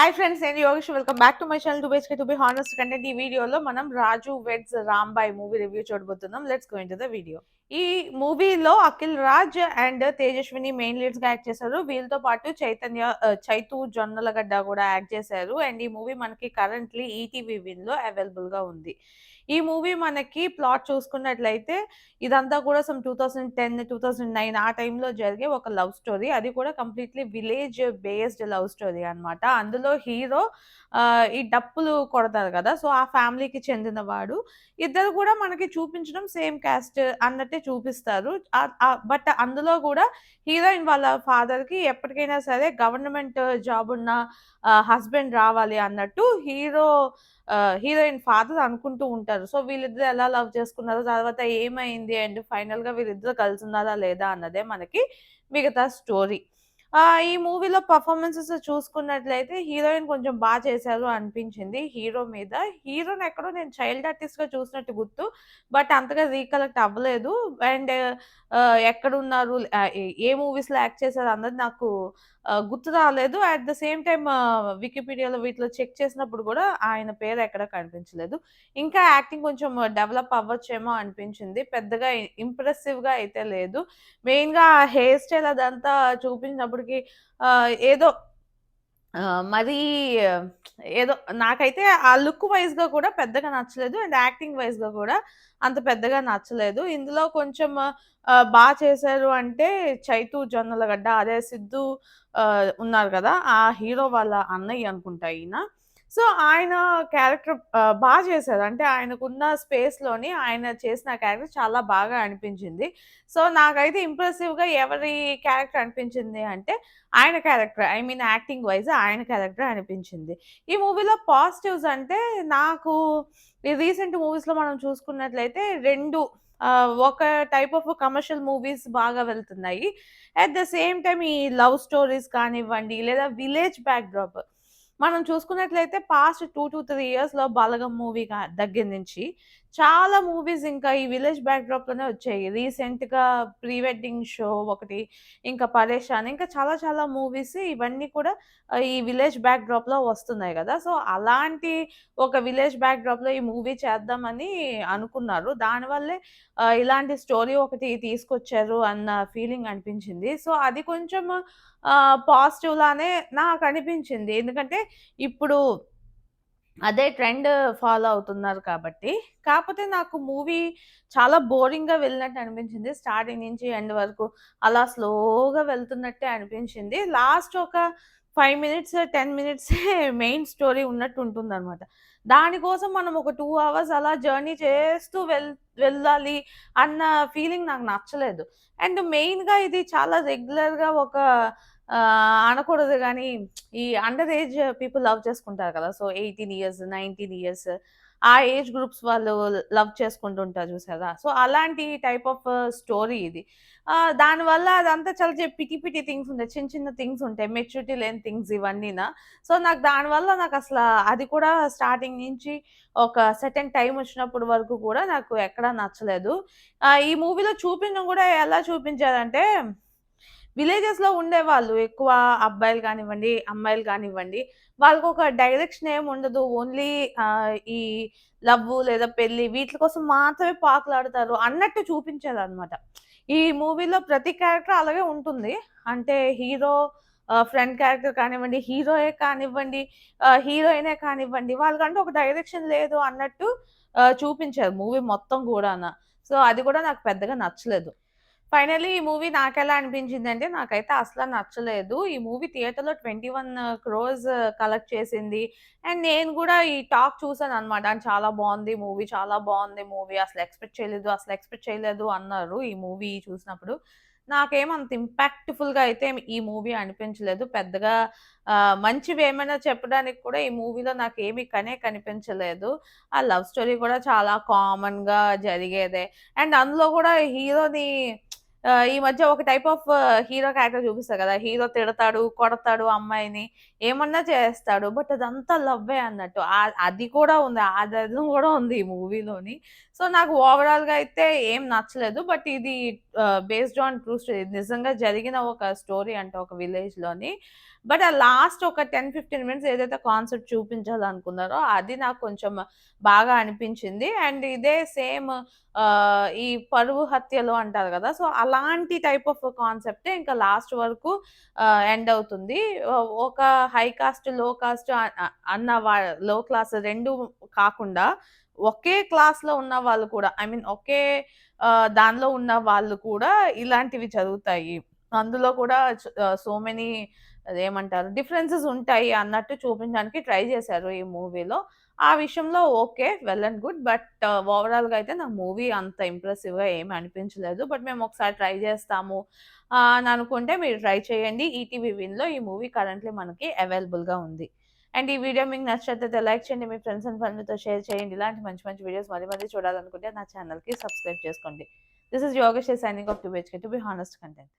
Hi friends, నేను Yogesh. Welcome back to my channel to be honest content. ఈ వీడియోలో మనం రాజు వెడ్స్ రాంబాయ్ మూవీ రివ్యూ చూడబోతున్నాం. Let's go into the video. ఈ మూవీలో Akhil Raj and Tejaswini main leads గా యాక్ట్ చేశారు. వీళ్ళతో పాటు చైతు జొన్నలగడ్డ కూడా యాక్ట్ చేశారు. అండ్ ఈ మూవీ మనకి కరెంట్లీ ఈటీవీ విన్ లో అవైలబుల్ గా ఉంది. ఈ మూవీ మనకి ప్లాట్ చూసుకున్నట్లయితే ఇదంతా కూడా సమ్ 2010-2009 ఆ టైంలో జరిగే ఒక లవ్ స్టోరీ. అది కూడా completely village based love story అన్నమాట. అందులో హీరో ఈ డప్పులు కొడతారు కదా, సో ఆ ఫ్యామిలీకి చెందినవాడు. ఇద్దరు కూడా మనకి చూపించడం సేమ్ క్యాస్ట్ అన్నట్టే చూపిస్తారు. బట్ అందులో కూడా హీరోయిన్ వాళ్ళ ఫాదర్ కి ఎప్పటికైనా సరే గవర్నమెంట్ జాబ్ ఉన్న హస్బెండ్ రావాలి అన్నట్టు హీరోయిన్ ఫాదర్ అనుకుంటూ ఉంటారు. సో వీళ్ళిద్దరు ఎలా లవ్ చేసుకున్నారు, తర్వాత ఏమైంది, అండ్ ఫైనల్ గా వీళ్ళిద్దరు కలిసి ఉన్నారా లేదా అన్నదే మనకి మిగతా స్టోరీ. ఈ మూవీలో పర్ఫార్మెన్సెస్ చూసుకున్నట్లయితే హీరోయిన్ కొంచెం బాగా చేశారు అనిపించింది హీరో మీద. హీరోని ఎక్కడో నేను చైల్డ్ ఆర్టిస్ట్ గా చూసినట్టు గుర్తు, బట్ అంతగా రీకలెక్ట్ అవ్వలేదు. అండ్ ఎక్కడున్నారు, ఏ మూవీస్ లో యాక్ట్ చేశారు అన్నది నాకు గుర్తు రాలేదు. అట్ ద సేమ్ టైమ్ వికీపీడియాలో వీటిలో చెక్ చేసినప్పుడు కూడా ఆయన పేరు ఎక్కడ కనిపించలేదు. ఇంకా యాక్టింగ్ కొంచెం డెవలప్ అవ్వచ్చేమో అనిపించింది. పెద్దగా ఇంప్రెసివ్ గా అయితే లేదు. మెయిన్ గా హెయిర్ స్టైల్ అదంతా చూపించినప్పటికి ఏదో మరీ ఏదో నాకైతే ఆ లుక్ వైజ్‌గా కూడా పెద్దగా నచ్చలేదు. అండ్ యాక్టింగ్ వైజ్‌గా కూడా అంత పెద్దగా నచ్చలేదు. ఇందులో కొంచెం బా చేశారు అంటే చైతు జొన్నలగడ్డ, అదే సిద్ధు ఉన్నారు కదా, ఆ హీరో వాళ్ళ అన్నయ్య అనుకుంటా ఈయన. సో ఆయన క్యారెక్టర్ బా చేశారు. అంటే ఆయనకున్న స్పేస్‌లోని ఆయన చేసిన క్యారెక్టర్ చాలా బాగా అనిపించింది. సో నాకైతే ఇంప్రెసివ్‌గా ఎవరి క్యారెక్టర్ అనిపించింది అంటే ఆయన character, I mean acting wise ఆయన క్యారెక్టర్ అనిపించింది. ఈ మూవీలో పాజిటివ్స్ అంటే నాకు ఈ రీసెంట్ మూవీస్‌లో మనం చూసుకున్నట్లయితే 2 ఒక టైప్ ఆఫ్ కమర్షియల్ మూవీస్ బాగా వెళ్తున్నాయి. అట్ ద సేమ్ టైమ్ ఈ లవ్ స్టోరీస్ కానివ్వండి, లేదా విలేజ్ బ్యాక్‌డ్రాప్ మనం చూసుకున్నట్లయితే పాస్ట్ 2-3 ఇయర్స్‌లో 'బలగం' మూవీ దగ్గర నుంచి చాలా మూవీస్ ఇంకా ఈ విలేజ్ బ్యాక్‌డ్రాప్‌లోనే వచ్చాయి. రీసెంట్‌గా 'ప్రీ వెడ్డింగ్ షో' ఒకటి, ఇంకా 'పరేషాన్', ఇంకా చాలా చాలా మూవీస్ ఇవన్నీ కూడా ఈ విలేజ్ బ్యాక్‌డ్రాప్‌లో వస్తున్నాయి గదా! సో అలాంటి ఒక విలేజ్ బ్యాక్‌డ్రాప్‌లో ఈ మూవీ చేద్దామని అనుకున్నారు. దానివల్లే ఇలాంటి స్టోరీ ఒకటి తీసుకొచ్చారు అన్న ఫీలింగ్ అనిపించింది. సో అది కొంచెం పాజిటివ్ లానే నాకనిపించింది. ఎందుకంటే ఇప్పుడు అదే ట్రెండ్ ఫాలో అవుతున్నారు కాబట్టి. కాపోతే నాకు మూవీ చాలా బోరింగ్‌గా వెళ్ళినట్టు అనిపించింది. స్టార్టింగ్ నుంచి ఎండ్ వరకు అలా స్లోగా వెళ్తున్నట్టే అనిపించింది. లాస్ట్ ఒక 5 మినిట్స్, 10 మినిట్సే మెయిన్ స్టోరీ ఉన్నట్టు ఉంటుందనమాట. దానికోసం మనం ఒక 2 అవర్స్ అలా జర్నీ చేస్తూ వెళ్ళాలి అన్న ఫీలింగ్ నాకు నచ్చలేదు. అండ్ మెయిన్‌గా ఇది చాలా రెగ్యులర్‌గా ఒక అనకూడదు గానీ, ఈ అండర్ ఏజ్ పీపుల్ లవ్ చేసుకుంటారు కదా, సో 18 ఇయర్స్, 19 ఇయర్స్ ఆ ఏజ్ గ్రూప్స్ వాళ్ళు లవ్ చేసుకుంటుంటారు చూసారా? సో అలాంటి టైప్ ఆఫ్ స్టోరీ ఇది. దానివల్ల అదంతా చాలా పిటీ పిటీ థింగ్స్ ఉంటాయి. చిన్న చిన్న థింగ్స్ ఉంటాయి. మెచ్యూరిటీ లేని థింగ్స్ ఇవన్నీన. సో నాకు దానివల్ల నాకసల అది కూడా స్టార్టింగ్ నుంచి ఒక సెర్టైన్ టైమ్ వచ్చినప్పటి వరకు కూడా నాకు ఎక్కడా నచ్చలేదు. ఈ మూవీలో చూపించడం కూడా ఎలా చూపించారంటే విలేజెస్‌లో ఉండేవాళ్ళు ఎక్కువ అబ్బాయిలు కానివ్వండి, అమ్మాయిలు కానివ్వండి, వాళ్ళకొక డైరెక్షన్ ఏముండదు. ఓన్లీ ఈ లవ్వు లేదా పెళ్లి వీట్లి కోసం మాత్రమే పాకులాడతారు అన్నట్టు చూపించారనమాట. ఈ మూవీలో ప్రతి క్యారెక్టర్ అలాగే ఉంటుంది. అంటే హీరో ఫ్రెండ్ క్యారెక్టర్ కానివ్వండి, హీరోయే కానివ్వండి, హీరోయినే కానివ్వండి, వాళ్ళకంటూ ఒక డైరెక్షన్ లేదు అన్నట్టు చూపించారు మూవీ మొత్తం గూడాన. సో అది కూడా నాకు పెద్దగా నచ్చలేదు. ఫైనల్లీ ఈ మూవీ నాకెలా అనిపించిందంటే, నాకైతే అసల నచ్చలేదు. ఈ మూవీ థియేటర్‌లో 21 క్రోర్స్ కలెక్ట్ చేసింది. అండ్ నేను గూడా ఈ టాక్ చూసాననమాట. చాలా బావుంది మూవీ, చాలా బావుంది మూవీ. అసలు ఎక్స్‌పెక్ట్ చేయలేదు అన్నారు ఈ మూవీ చూసినప్పుడు. నాకేమో అంత ఇంపాక్ట్‌ఫుల్‌గా అయితే ఈ మూవీ అనిపించలేదు. పెద్దగా మంచివేమైనా చెప్పడానికి కూడా ఈ మూవీలో నాకేమి కనిపించలేదు. ఆ లవ్ స్టోరీ కూడా చాలా కామన్‌గా జరిగేదే. అండ్ అందులో కూడా హీరోని ఈ మధ్య ఒక టైప్ ఆఫ్ హీరో క్యారెక్టర్ చూపిస్తారు కదా, హీరో తిడతాడు, కొడతాడు అమ్మాయిని, ఏమన్నా చేస్తాడు. బట్ అదంతా లవ్వే అన్నట్టు. అది కూడా ఉంది. అదనం కూడా ఉంది ఈ మూవీలోని. సో నాకు ఓవరాల్‌గా అయితే ఏం నచ్చలేదు. బట్ ఇది బేస్డ్ ఆన్ ట్రూ స్టోరీ. నిజంగా జరిగిన ఒక స్టోరీ అంట ఒక విలేజ్‌లోని. బట్ ఆ లాస్ట్ ఒక 10, 15 మినిట్స్ ఏదైతే కాన్సెప్ట్ చూపించాలనుకున్నారో అది నాకు కొంచెం బాగా అనిపించింది. అండ్ ఇదే సేమ్ ఈ పరువు హత్యలు అంటారు గదా! సో అలాంటి టైప్ ఆఫ్ కాన్సెప్టే ఇంకా లాస్ట్ వరకు ఎండ్ అవుతుంది. ఒక హై కాస్ట్, లో కాస్ట్ అన్న లో క్లాస్ 2 కాకుండా ఒకే క్లాస్‌లో ఉన్న వాళ్ళు కూడా ఐ మీన్ ఒకే దానిలో ఉన్న వాళ్ళు కూడా ఇలాంటివి జరుగుతాయి. అందులో కూడా సో మెనీ అదేమంటారు డిఫరెన్సెస్ ఉంటాయి అన్నట్టు చూపించడానికి ట్రై చేశారు ఈ మూవీలో. ఆ విషయంలో okay. Well and good. But ఓవరాల్‌గా అయితే నాకు మూవీ అంత ఇంప్రెసివ్‌గా ఏమి అనిపించలేదు. బట్ మేము ఒకసారి ట్రై చేస్తాము అని అనుకుంటే మీరు ట్రై చేయండి. ఈటీవీ విన్‌లో ఈ మూవీ కరెంట్‌లీ మనకి అవైలబుల్‌గా ఉంది. అండ్ ఈ వీడియో మీకు నచ్చినట్లయితే లైక్ చేయండి. మీ ఫ్రెండ్స్ అండ్ ఫ్యామిలీతో షేర్ చేయండి. ఇలాంటి మంచి మంచి వీడియోస్ మళ్ళీ మళ్ళీ చూడాలనుకుంటే నా ఛానల్‌కి సబ్స్క్రైబ్ చేసుకోండి. This is Yogesh signing off to BHK to be honest content.